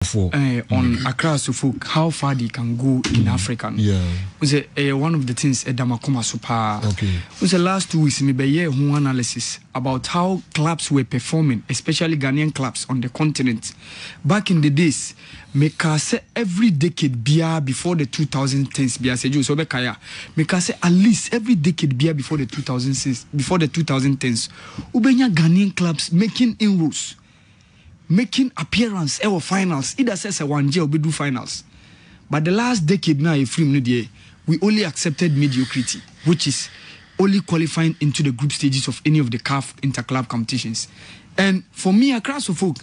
on Accra Suffolk, how far they can go in Africa. Yeah. Was one of the things Damakoma Super. Okay. Was the last 2 weeks maybe one analysis about how clubs were performing, especially Ghanaian clubs on the continent. Back in the days, make say every decade beer before the 2010s beer say so bekaya. Make say at least every decade beer before the 2006 before the 2010s. Ubenya Ghanaian clubs making inroads. Making appearance or finals. Either says a 1 year or do finals. But the last decade now, we only accepted mediocrity, which is only qualifying into the group stages of any of the CAF interclub competitions. And for me, across the folk,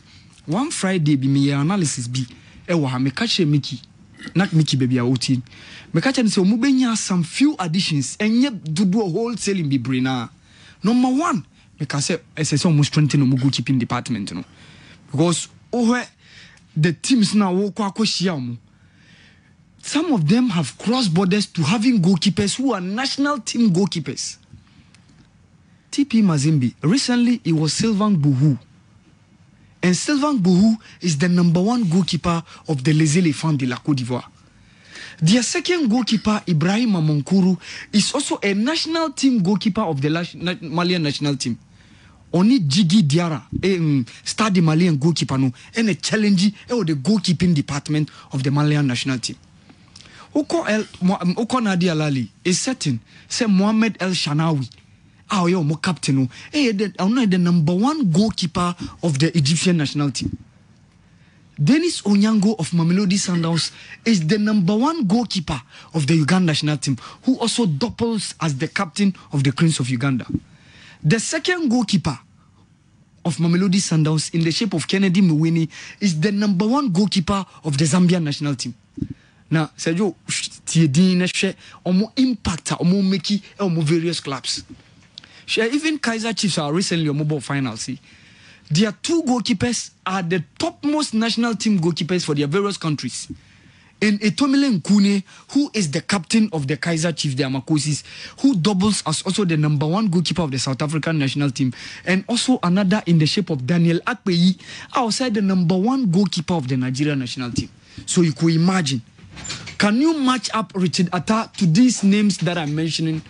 one Friday be me analysis be me catch Mickey, not Mickey baby outing. Me catch and say mubenya some few additions and yet do a wholesaling be brainer. Number one, because it's almost strengthening the goalkeeping department, you know. Because the teams now some of them have crossed borders to having goalkeepers who are national team goalkeepers. TP Mazembe, recently it was Sylvain Bouhou. And Sylvain Bouhou is the #1 goalkeeper of the Les Éléphants de la Côte d'Ivoire. Their second goalkeeper, Ibrahim Amonkuru, is also a national team goalkeeper of the Malian national team. Only Jigi Diarra, star the Malian goalkeeper, no, and a challenge the goalkeeping department of the Malian national team. Oko Nadia Lali is certain, say Mohammed El Shanawi, mo captain, the #1 goalkeeper of the Egyptian national team. Dennis Onyango of Mamelodi Sundowns is the #1 goalkeeper of the Uganda national team, who also doubles as the captain of the Cranes of Uganda. The second goalkeeper of Mamelodi Sundowns in the shape of Kennedy Mwini is the #1 goalkeeper of the Zambian national team. Now, Sergio, omo impact omo meki omo various clubs. Even Kaiser Chiefs are recently on mobile final. See, their 2 goalkeepers are the topmost national team goalkeepers for their various countries. In Etomile Nkune, who is the captain of the Kaiser Chiefs, the Amakosis, who doubles as also the #1 goalkeeper of the South African national team, and also another in the shape of Daniel Akpeyi, outside the #1 goalkeeper of the Nigerian national team. So you could imagine, can you match up Richard Atta to these names that I'm mentioning?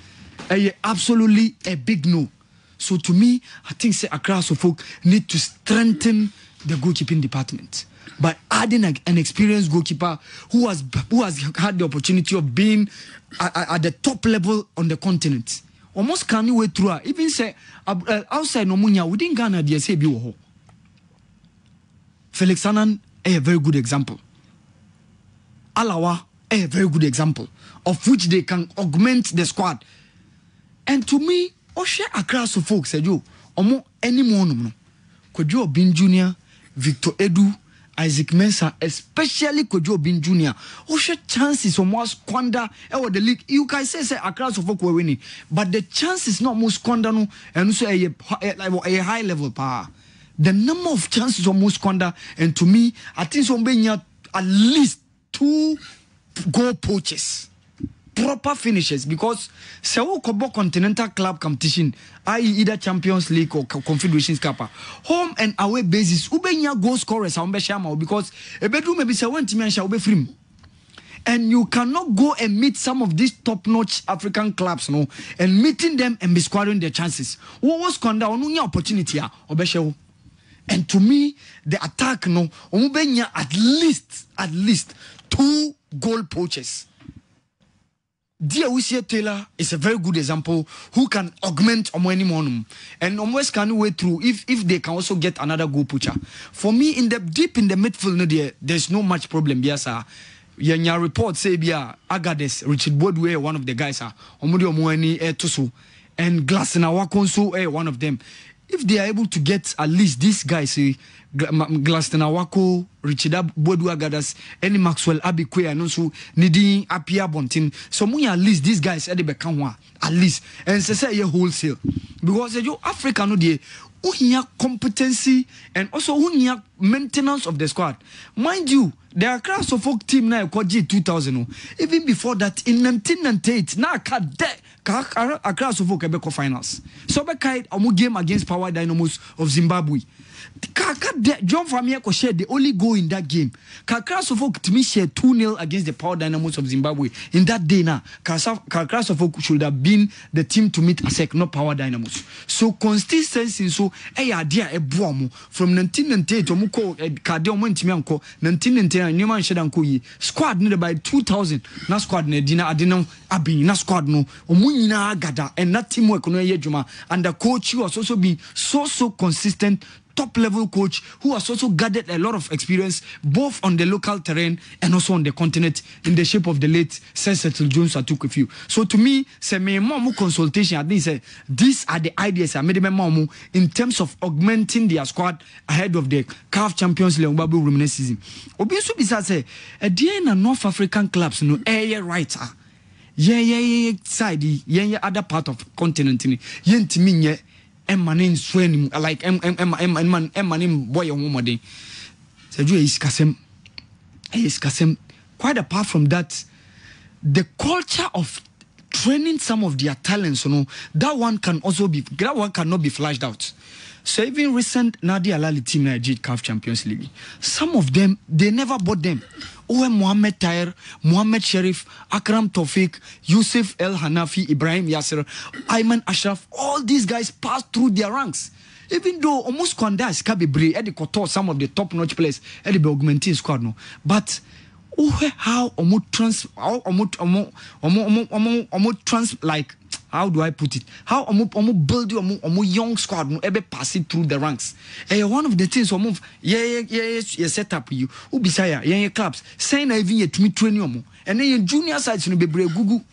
Absolutely a big no. So to me, I think Accra Suffolk need to strengthen the goalkeeping department by adding an experienced goalkeeper who has had the opportunity of being at the top level on the continent. Almost can you way through? Even say outside Nomunya within Ghana, they say be Felix Anan a very good example. Alawa a very good example of which they can augment the squad. And to me, Oshe Accra Suffolk said you omo any more no. Kojo Bin Jr., Victor Edu, Isaac Mensah, especially Kojo Bin Jr. Oshe chances almost squander or the league. You can say Accra Suffolk were winning, but the chances not most squander no, and also a high level power. The number of chances almost squander, and to me, I think somebody at least 2 goal poaches. Proper finishes, because Sewo Kobo Continental Club competition, i.e. either Champions League or Confederations Cup, home and away basis, ubenya goal scorers because a bedroom maybe say one team shall be free. And you cannot go and meet some of these top-notch African clubs, no, and meeting them and be squandering their chances. What was conda onunya opportunity and to me, the attack no, ubenya at least 2 goal poaches. Dear Wisie Taylor is a very good example who can augment Omweni Monum. And almost can way through if they can also get another goal poacher. For me, deep in the midfield, there's no much problem. Yes, your report say Agades, Richard Bodway, one of the guys, Omudi Omweni Tusu, and Glasina Wakonso, one of them. If they are able to get at least these guys, Glasina Wako, Richard Bodway Agadas, any Maxwell Abikwe, and also needing Apia Bontin, so at least these guys at the Bekanwa, at least, and say wholesale. Because Africa no de competency and also maintenance of the squad. Mind you, the Accra Suffolk team now called G2000. Even before that, in 1998, now Accra Suffolk Quebec finals. So we carried a game against Power Dynamos of Zimbabwe. John Famia shared the only goal in that game. Accra Suffolk to me shared 2-0 against the Power Dynamos of Zimbabwe. In that day now, Accra Suffolk should have been the team to meet ASEC, not Power Dynamos. So consistency, so idea a boom from 1998 to 1999 squad needed by 2000. Na squad ne dina adina abi na squad no omunyina agada and that teamwork no yejuma, and the coach who has also been so consistent, top level coach who has also gathered a lot of experience both on the local terrain and also on the continent in the shape of the late Sir Cecil Jones. I took a few. So to me, say me more consultation. I think say these are the ideas I made them more in terms of augmenting their squad ahead of the CAF Champions League Women's season. Obviously, besides say a day in North African clubs no air writer. Yeah side yeah other part of continent yentimi Emmanin Swenim, like Emmanin boy or woman. Is Kasem. Quite apart from that, the culture of training some of their talents, that one cannot be flashed out. So even recent Nadia Lali team Nigeria CAF Champions League, some of them they never bought them. Awal Mohammed Taher, Mohammed Sharif, Akram Tawfiq, Yusuf El Hanafi, Ibrahim Yasser, Ayman Ashraf, all these guys passed through their ranks. Even though almost Kwandas Kabibre, Eddie Kotor, some of the top-notch players, Eddie be augmenting squad no. But how like how do I put it? How build you young squad no ever pass it through the ranks. One of the things set up you who beside clubs saying even yet me train you and then your junior sides no be gugu